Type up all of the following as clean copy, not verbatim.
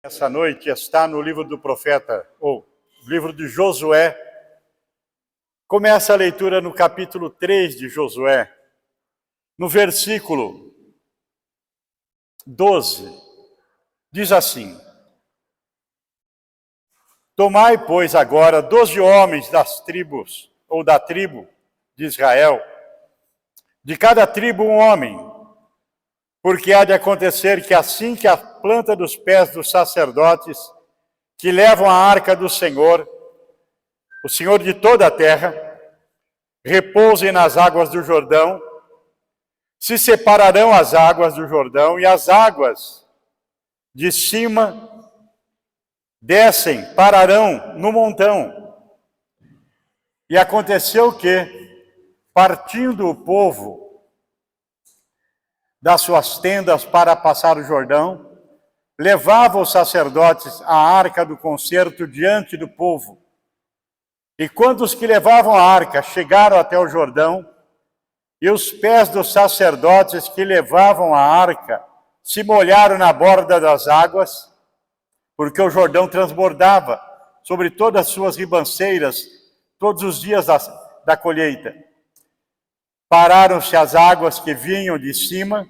Essa noite está no livro do profeta, ou livro de Josué. Começa a leitura no capítulo 3 de Josué, no versículo 12. Diz assim: Tomai, pois, agora 12 homens das tribos, ou da tribo de Israel, de cada tribo um homem, porque há de acontecer que assim que a planta dos pés dos sacerdotes que levam a arca do Senhor, o Senhor de toda a terra, repousem nas águas do Jordão, se separarão as águas do Jordão e as águas de cima descem, pararão no montão. E aconteceu que, partindo o povo das suas tendas para passar o Jordão, levava os sacerdotes a arca do concerto diante do povo. E quando os que levavam a arca chegaram até o Jordão, e os pés dos sacerdotes que levavam a arca se molharam na borda das águas, porque o Jordão transbordava sobre todas as suas ribanceiras todos os dias da colheita. Pararam-se as águas que vinham de cima,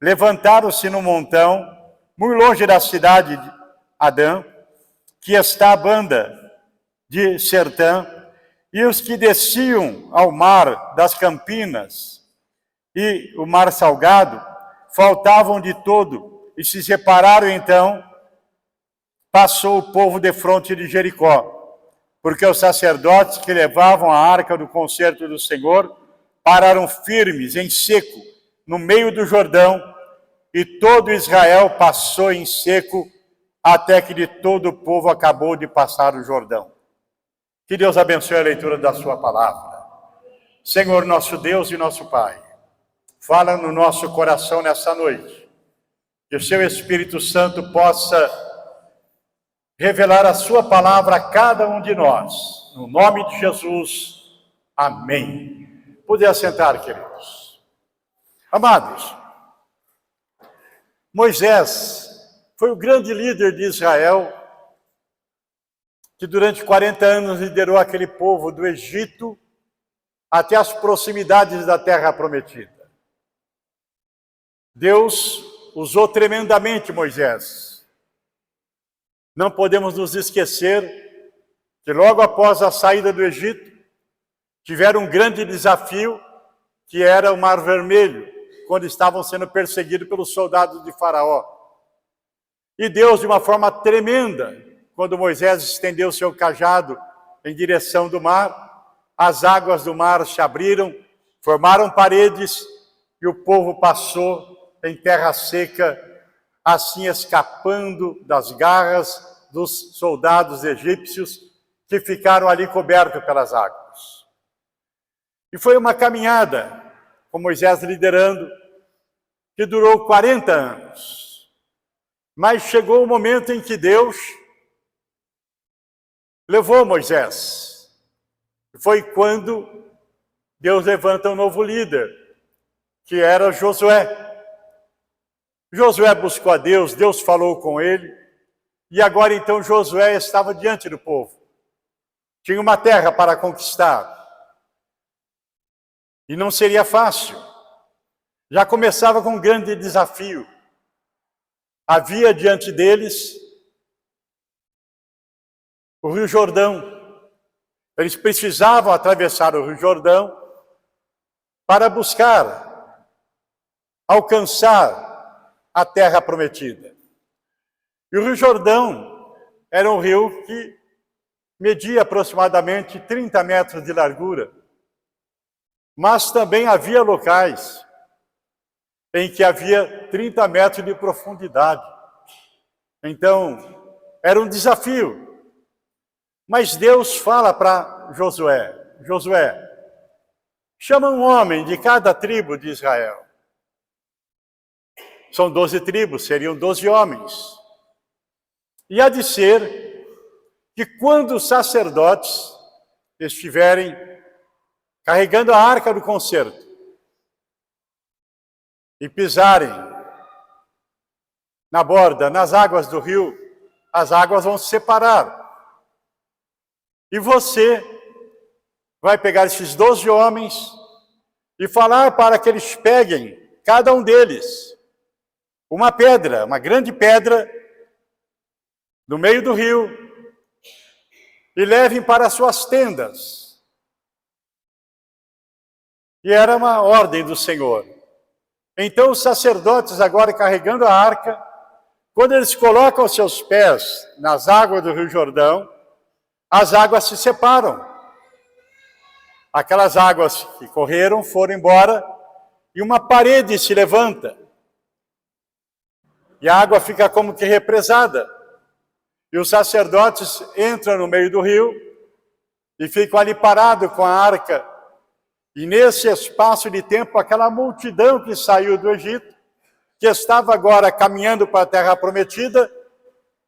levantaram-se no montão, muito longe da cidade de Adã, que está à banda de Sertã, e os que desciam ao mar das Campinas e o mar salgado, faltavam de todo, e se separaram então, passou o povo defronte de Jericó, porque os sacerdotes que levavam a arca do concerto do Senhor pararam firmes, em seco, no meio do Jordão, e todo Israel passou em seco, até que de todo o povo acabou de passar o Jordão. Que Deus abençoe a leitura da sua palavra. Senhor, nosso Deus e nosso Pai, fala no nosso coração nessa noite, que o seu Espírito Santo possa revelar a sua palavra a cada um de nós. No nome de Jesus, amém. Poder assentar, queridos. Amados, Moisés foi o grande líder de Israel, que durante 40 anos liderou aquele povo do Egito até as proximidades da terra prometida. Deus usou tremendamente Moisés. Não podemos nos esquecer que logo após a saída do Egito, tiveram um grande desafio, que era o Mar Vermelho, quando estavam sendo perseguidos pelos soldados de Faraó. E Deus, de uma forma tremenda, quando Moisés estendeu seu cajado em direção do mar, as águas do mar se abriram, formaram paredes, e o povo passou em terra seca, assim escapando das garras dos soldados egípcios, que ficaram ali cobertos pelas águas. E foi uma caminhada, com Moisés liderando, que durou 40 anos. Mas chegou o momento em que Deus levou Moisés. Foi quando Deus levanta um novo líder, que era Josué. Josué buscou a Deus, Deus falou com ele, e agora então Josué estava diante do povo. Tinha uma terra para conquistar. E não seria fácil. Já começava com um grande desafio. Havia diante deles o Rio Jordão. Eles precisavam atravessar o Rio Jordão para buscar alcançar a terra prometida. E o Rio Jordão era um rio que media aproximadamente 30 metros de largura. Mas também havia locais em que havia 30 metros de profundidade. Então, era um desafio. Mas Deus fala para Josué: Josué, chama um homem de cada tribo de Israel. São 12 tribos, seriam 12 homens. E há de ser que quando os sacerdotes estiverem carregando a arca do concerto e pisarem na borda, nas águas do rio as águas vão se separar. E você vai pegar esses 12 homens e falar para que eles peguem, cada um deles, uma pedra, uma grande pedra, no meio do rio, e levem para suas tendas. E era uma ordem do Senhor. Então os sacerdotes, agora carregando a arca, quando eles colocam seus pés nas águas do Rio Jordão, as águas se separam. Aquelas águas que correram foram embora e uma parede se levanta. E a água fica como que represada. E os sacerdotes entram no meio do rio e ficam ali parados com a arca. E nesse espaço de tempo, aquela multidão que saiu do Egito, que estava agora caminhando para a Terra Prometida,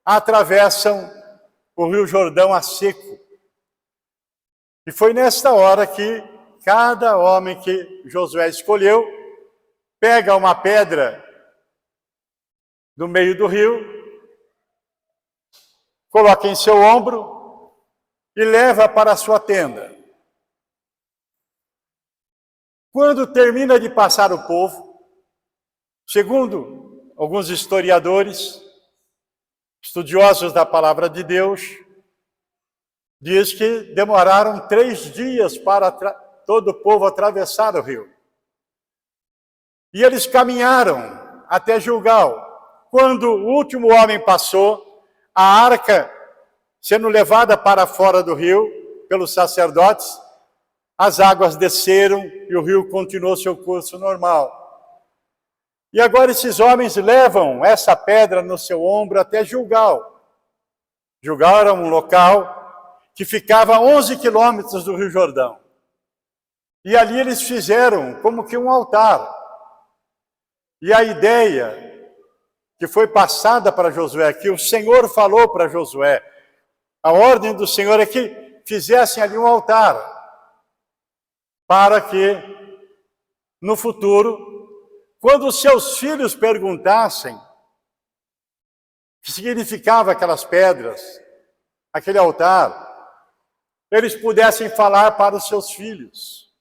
atravessam o Rio Jordão a seco. E foi nesta hora que cada homem que Josué escolheu, pega uma pedra do meio do rio, coloca em seu ombro e leva para a sua tenda. Quando termina de passar o povo, segundo alguns historiadores, estudiosos da palavra de Deus, diz que demoraram 3 dias para todo o povo atravessar o rio. E eles caminharam até Gilgal. Quando o último homem passou, a arca sendo levada para fora do rio pelos sacerdotes, as águas desceram e o rio continuou seu curso normal. E agora esses homens levam essa pedra no seu ombro até Gilgal. Gilgal era um local que ficava a 11 quilômetros do Rio Jordão. E ali eles fizeram como que um altar. E a ideia que foi passada para Josué, que o Senhor falou para Josué, a ordem do Senhor é que fizessem ali um altar, para que no futuro, quando os seus filhos perguntassem o que significava aquelas pedras, aquele altar, eles pudessem falar para os seus filhos.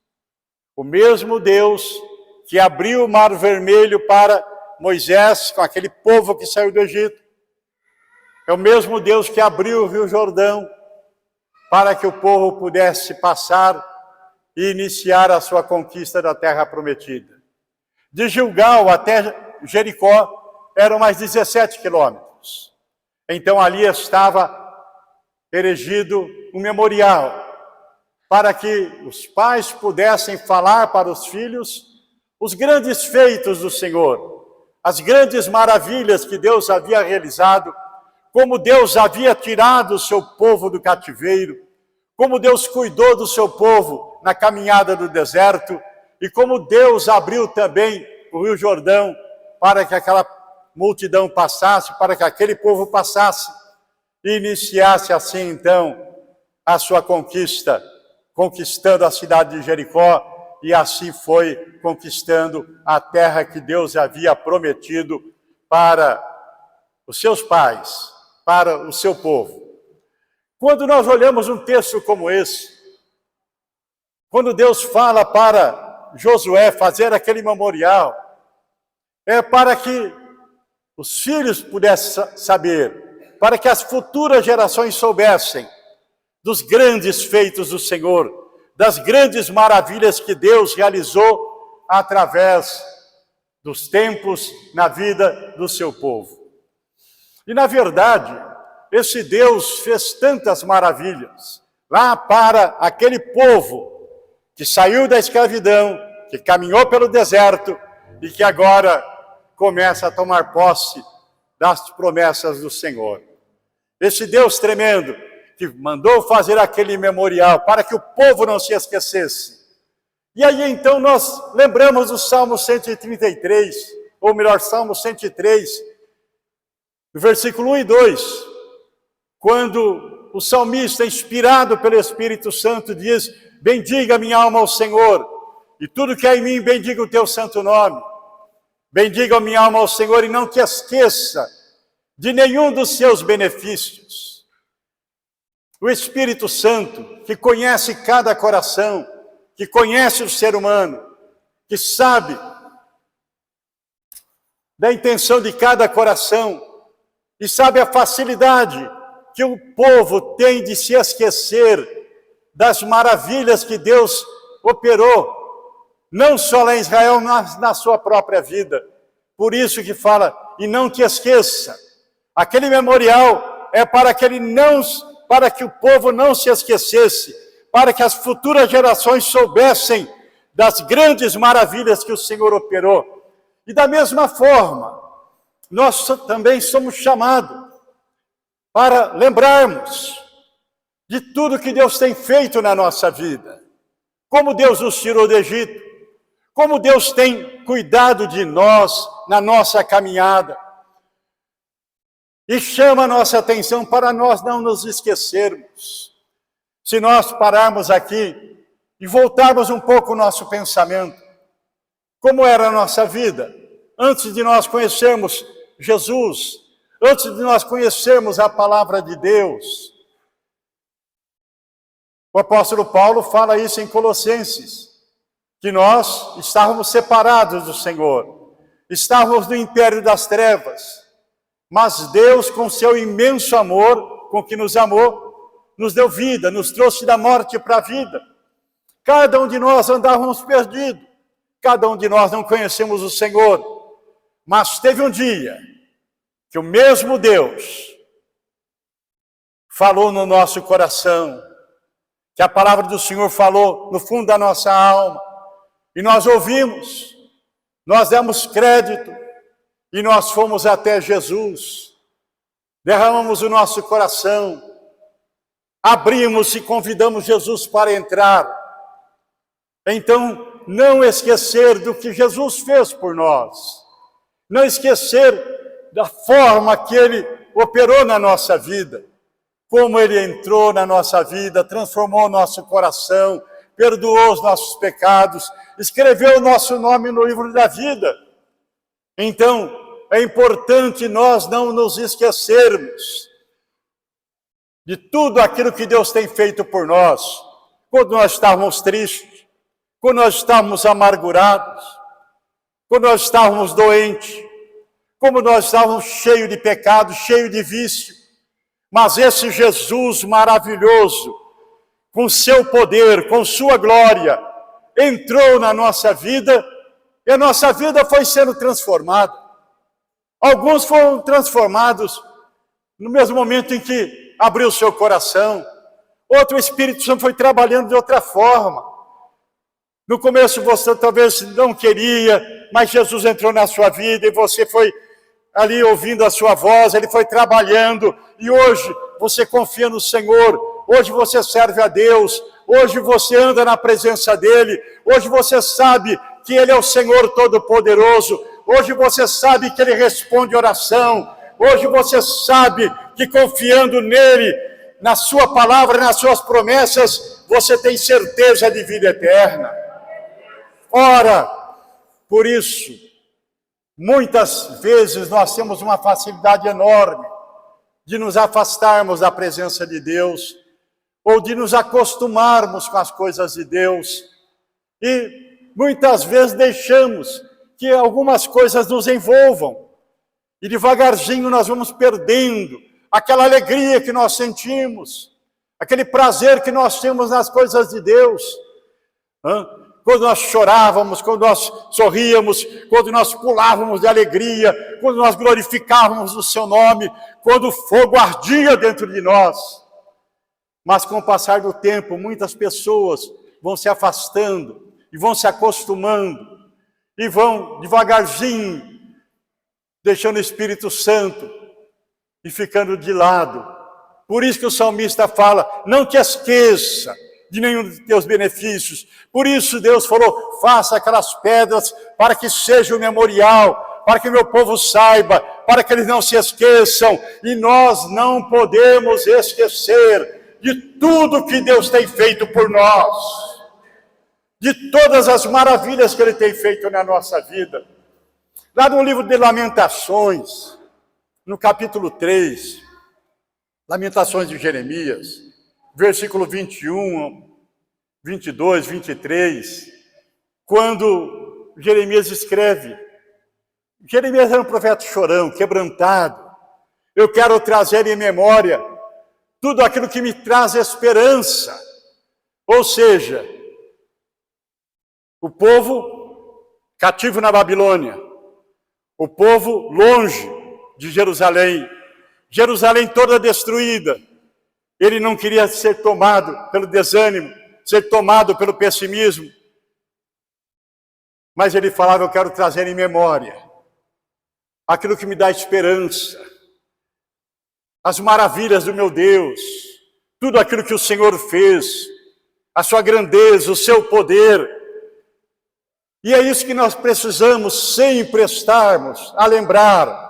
O mesmo Deus que abriu o Mar Vermelho para Moisés, com aquele povo que saiu do Egito, é o mesmo Deus que abriu o Rio Jordão para que o povo pudesse passar e iniciar a sua conquista da Terra Prometida. De Gilgal até Jericó eram mais 17 quilômetros. Então ali estava erigido um memorial para que os pais pudessem falar para os filhos os grandes feitos do Senhor, as grandes maravilhas que Deus havia realizado, como Deus havia tirado o seu povo do cativeiro, como Deus cuidou do seu povo na caminhada do deserto e como Deus abriu também o Rio Jordão para que aquela multidão passasse, para que aquele povo passasse e iniciasse assim então a sua conquista, conquistando a cidade de Jericó, e assim foi conquistando a terra que Deus havia prometido para os seus pais, para o seu povo. Quando nós olhamos um texto como esse, quando Deus fala para Josué fazer aquele memorial, é para que os filhos pudessem saber, para que as futuras gerações soubessem dos grandes feitos do Senhor, das grandes maravilhas que Deus realizou através dos tempos na vida do seu povo. E na verdade, esse Deus fez tantas maravilhas lá para aquele povo que saiu da escravidão, que caminhou pelo deserto e que agora começa a tomar posse das promessas do Senhor. Esse Deus tremendo que mandou fazer aquele memorial para que o povo não se esquecesse. E aí então nós lembramos do Salmo 133, ou melhor, Salmo 103, versículo 1 e 2, quando o salmista, inspirado pelo Espírito Santo, diz: bendiga minha alma ao Senhor, e tudo que há em mim bendiga o teu santo nome. Bendiga minha alma ao Senhor e não te esqueça de nenhum dos seus benefícios. O Espírito Santo, que conhece cada coração, que conhece o ser humano, que sabe da intenção de cada coração e sabe a facilidade que o povo tem de se esquecer das maravilhas que Deus operou, não só lá em Israel, mas na sua própria vida. Por isso que fala, e não te esqueça. Aquele memorial é para que o povo não se esquecesse, para que as futuras gerações soubessem das grandes maravilhas que o Senhor operou. E da mesma forma, nós também somos chamados para lembrarmos de tudo que Deus tem feito na nossa vida. Como Deus nos tirou do Egito, como Deus tem cuidado de nós na nossa caminhada. E chama a nossa atenção para nós não nos esquecermos. Se nós pararmos aqui e voltarmos um pouco o nosso pensamento, como era a nossa vida antes de nós conhecermos Jesus, antes de nós conhecermos a palavra de Deus. O apóstolo Paulo fala isso em Colossenses, que nós estávamos separados do Senhor, estávamos no império das trevas, mas Deus, com seu imenso amor, com que nos amou, nos deu vida, nos trouxe da morte para a vida. Cada um de nós andávamos perdidos, cada um de nós não conhecemos o Senhor, mas teve um dia que o mesmo Deus falou no nosso coração, que a palavra do Senhor falou no fundo da nossa alma, e nós ouvimos, nós demos crédito, e nós fomos até Jesus, derramamos o nosso coração, abrimos e convidamos Jesus para entrar. Então, não esquecer do que Jesus fez por nós, não esquecer da forma que Ele operou na nossa vida, como Ele entrou na nossa vida, transformou o nosso coração, perdoou os nossos pecados, escreveu o nosso nome no livro da vida. Então, é importante nós não nos esquecermos de tudo aquilo que Deus tem feito por nós, quando nós estávamos tristes, quando nós estávamos amargurados, quando nós estávamos doentes, como nós estávamos cheios de pecado, cheios de vício. Mas esse Jesus maravilhoso, com seu poder, com sua glória, entrou na nossa vida e a nossa vida foi sendo transformada. Alguns foram transformados no mesmo momento em que abriu o seu coração. Outro, o Espírito Santo foi trabalhando de outra forma. No começo você talvez não queria, mas Jesus entrou na sua vida e você foi ali ouvindo a sua voz, Ele foi trabalhando, e hoje você confia no Senhor, hoje você serve a Deus, hoje você anda na presença dEle, hoje você sabe que Ele é o Senhor Todo-Poderoso, hoje você sabe que Ele responde oração, hoje você sabe que confiando nele, na sua palavra, nas suas promessas, você tem certeza de vida eterna. Ora, por isso, muitas vezes nós temos uma facilidade enorme de nos afastarmos da presença de Deus, ou de nos acostumarmos com as coisas de Deus, e muitas vezes deixamos que algumas coisas nos envolvam, e devagarzinho nós vamos perdendo aquela alegria que nós sentimos, aquele prazer que nós temos nas coisas de Deus. Quando nós chorávamos, quando nós sorríamos, quando nós pulávamos de alegria, quando nós glorificávamos o seu nome, quando o fogo ardia dentro de nós. Mas com o passar do tempo, muitas pessoas vão se afastando e vão se acostumando e vão devagarzinho deixando o Espírito Santo e ficando de lado. Por isso que o salmista fala, não te esqueça de nenhum dos teus benefícios. Por isso Deus falou, faça aquelas pedras para que seja um memorial, para que meu povo saiba, para que eles não se esqueçam. E nós não podemos esquecer de tudo que Deus tem feito por nós, de todas as maravilhas que Ele tem feito na nossa vida. Lá no livro de Lamentações, no capítulo 3, Lamentações de Jeremias, versículo 21, 22, 23, quando Jeremias escreve. Jeremias era um profeta chorão, quebrantado. Eu quero trazer em memória tudo aquilo que me traz esperança. Ou seja, o povo cativo na Babilônia, o povo longe de Jerusalém, Jerusalém toda destruída. Ele não queria ser tomado pelo desânimo, ser tomado pelo pessimismo. Mas ele falava, eu quero trazer em memória aquilo que me dá esperança, as maravilhas do meu Deus, tudo aquilo que o Senhor fez, a sua grandeza, o seu poder. E é isso que nós precisamos sempre estarmos a lembrar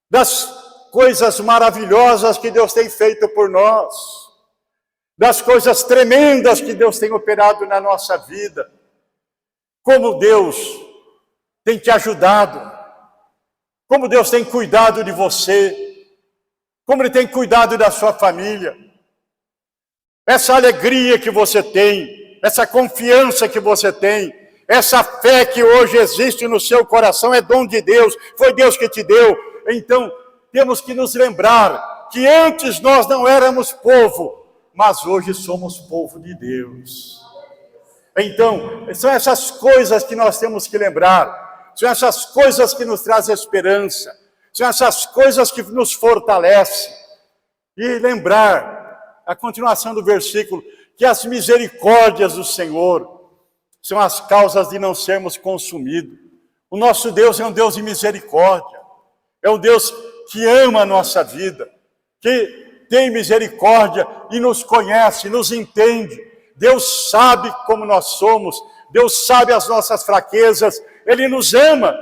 das coisas maravilhosas que Deus tem feito por nós, das coisas tremendas que Deus tem operado na nossa vida, como Deus tem te ajudado, como Deus tem cuidado de você, como Ele tem cuidado da sua família. Essa alegria que você tem, essa confiança que você tem, essa fé que hoje existe no seu coração é dom de Deus, foi Deus que te deu. Então, temos que nos lembrar que antes nós não éramos povo, mas hoje somos povo de Deus. Então, são essas coisas que nós temos que lembrar. São essas coisas que nos trazem esperança. São essas coisas que nos fortalecem. E lembrar, a continuação do versículo, que as misericórdias do Senhor são as causas de não sermos consumidos. O nosso Deus é um Deus de misericórdia. É um Deus que ama a nossa vida, que tem misericórdia e nos conhece, nos entende. Deus sabe como nós somos, Deus sabe as nossas fraquezas, Ele nos ama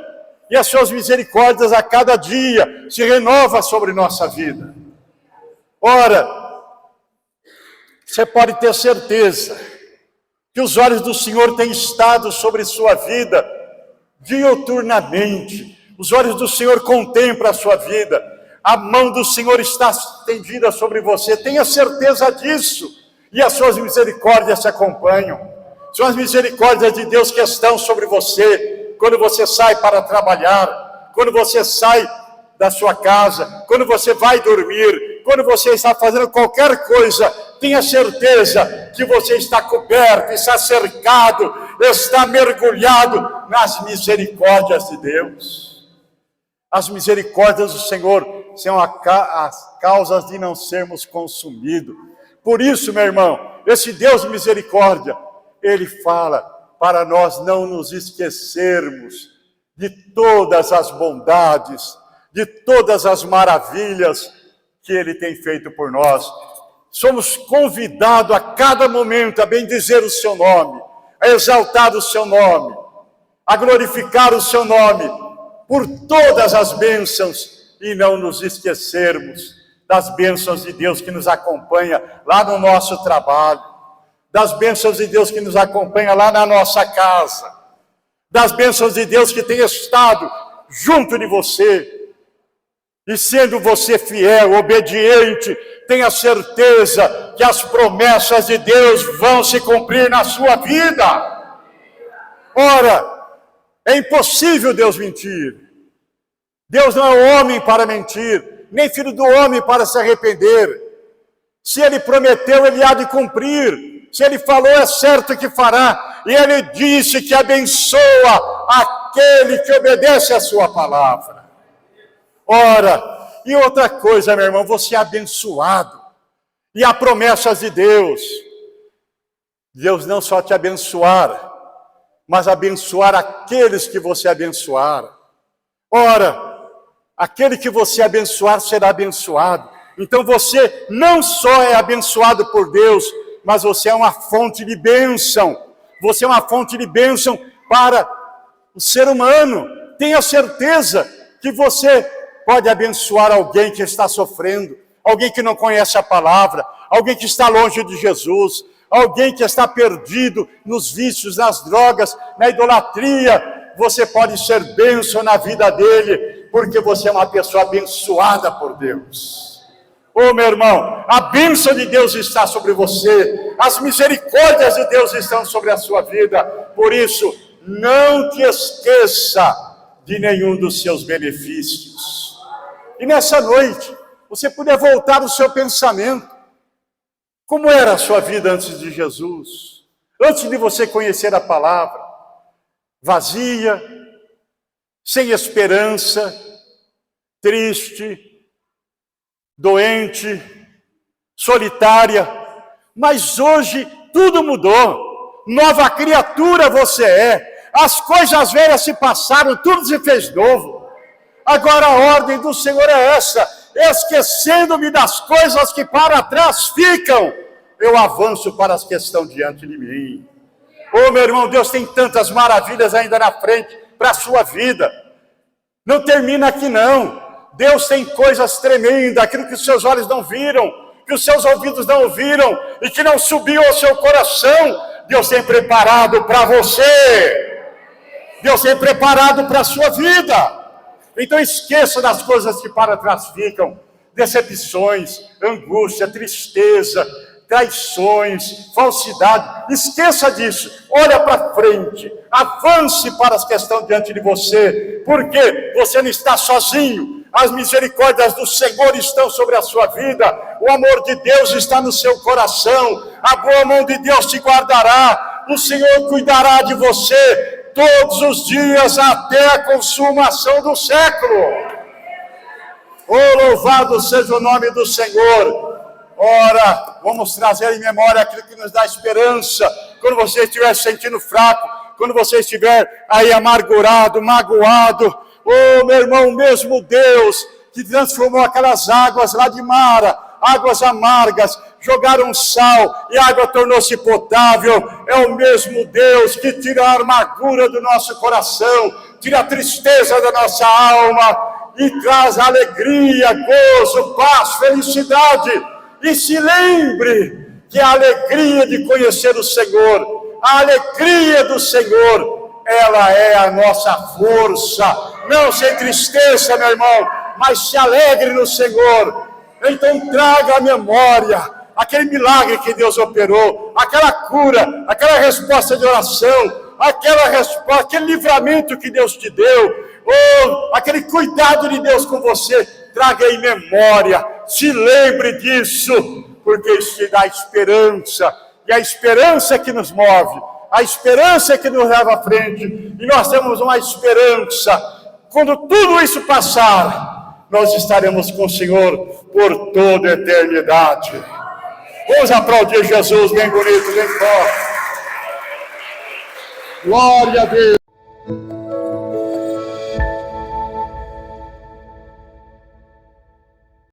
e as suas misericórdias a cada dia se renovam sobre nossa vida. Ora, você pode ter certeza que os olhos do Senhor têm estado sobre sua vida diuturnamente. Os olhos do Senhor contemplam a sua vida. A mão do Senhor está estendida sobre você. Tenha certeza disso. E as suas misericórdias te acompanham. São as misericórdias de Deus que estão sobre você. Quando você sai para trabalhar. Quando você sai da sua casa. Quando você vai dormir. Quando você está fazendo qualquer coisa. Tenha certeza que você está coberto, está cercado, está mergulhado nas misericórdias de Deus. As misericórdias do Senhor são as causas de não sermos consumidos. Por isso, meu irmão, esse Deus de misericórdia, Ele fala para nós não nos esquecermos de todas as bondades, de todas as maravilhas que Ele tem feito por nós. Somos convidados a cada momento a bendizer o seu nome, a exaltar o seu nome, a glorificar o seu nome, por todas as bênçãos, e não nos esquecermos das bênçãos de Deus que nos acompanha lá no nosso trabalho, das bênçãos de Deus que nos acompanha lá na nossa casa, das bênçãos de Deus que tem estado junto de você, e sendo você fiel, obediente, tenha certeza que as promessas de Deus vão se cumprir na sua vida. Ora, é impossível Deus mentir. Deus não é homem para mentir, nem filho do homem para se arrepender. Se Ele prometeu, Ele há de cumprir. Se Ele falou, é certo que fará. E Ele disse que abençoa aquele que obedece a sua palavra. Ora, e outra coisa, meu irmão, você é abençoado. E há promessas de Deus. Deus não só te abençoar, mas abençoar aqueles que você abençoar. Ora, aquele que você abençoar será abençoado. Então você não só é abençoado por Deus, mas você é uma fonte de bênção. Você é uma fonte de bênção para o ser humano. Tenha certeza que você pode abençoar alguém que está sofrendo, alguém que não conhece a palavra, alguém que está longe de Jesus, alguém que está perdido nos vícios, nas drogas, na idolatria. Você pode ser bênção na vida dele, porque você é uma pessoa abençoada por Deus. Ô meu irmão, a bênção de Deus está sobre você, as misericórdias de Deus estão sobre a sua vida, por isso, não te esqueça de nenhum dos seus benefícios. E nessa noite, você puder voltar o seu pensamento. Como era a sua vida antes de Jesus? Antes de você conhecer a palavra? Vazia, sem esperança, triste, doente, solitária. Mas hoje tudo mudou. Nova criatura você é. As coisas velhas se passaram, tudo se fez novo. Agora a ordem do Senhor é essa: esquecendo-me das coisas que para trás ficam, eu avanço para as que estão diante de mim. Ô meu irmão, Deus tem tantas maravilhas ainda na frente para a sua vida. Não termina aqui não. Deus tem coisas tremendas, aquilo que os seus olhos não viram, que os seus ouvidos não ouviram e que não subiu ao seu coração. Deus tem preparado para você. Deus tem preparado para a sua vida. Então esqueça das coisas que para trás ficam. Decepções, angústia, tristeza, traições, falsidade. Esqueça disso. Olha para frente. Avance para as que estão diante de você. Porque você não está sozinho. As misericórdias do Senhor estão sobre a sua vida. O amor de Deus está no seu coração. A boa mão de Deus te guardará. O Senhor cuidará de você todos os dias até a consumação do século. Oh, louvado seja o nome do Senhor. Ora, vamos trazer em memória aquilo que nos dá esperança. Quando você estiver se sentindo fraco, quando você estiver aí amargurado, magoado, oh meu irmão, mesmo Deus que transformou aquelas águas lá de Mara, águas amargas, jogaram sal e a água tornou-se potável. É o mesmo Deus que tira a amargura do nosso coração, tira a tristeza da nossa alma e traz alegria, gozo, paz, felicidade. E se lembre que a alegria de conhecer o Senhor, a alegria do Senhor, ela é a nossa força. Não se entristeça, meu irmão, mas se alegre no Senhor. Então traga à memória aquele milagre que Deus operou, aquela cura, aquela resposta de oração, aquela resposta, aquele livramento que Deus te deu, ou aquele cuidado de Deus com você. Traga em memória, se lembre disso, porque isso te dá esperança, e a esperança é que nos move, a esperança é que nos leva à frente, e nós temos uma esperança. Quando tudo isso passar, nós estaremos com o Senhor por toda a eternidade. Vamos aplaudir Jesus bem bonito, bem forte. Glória a Deus.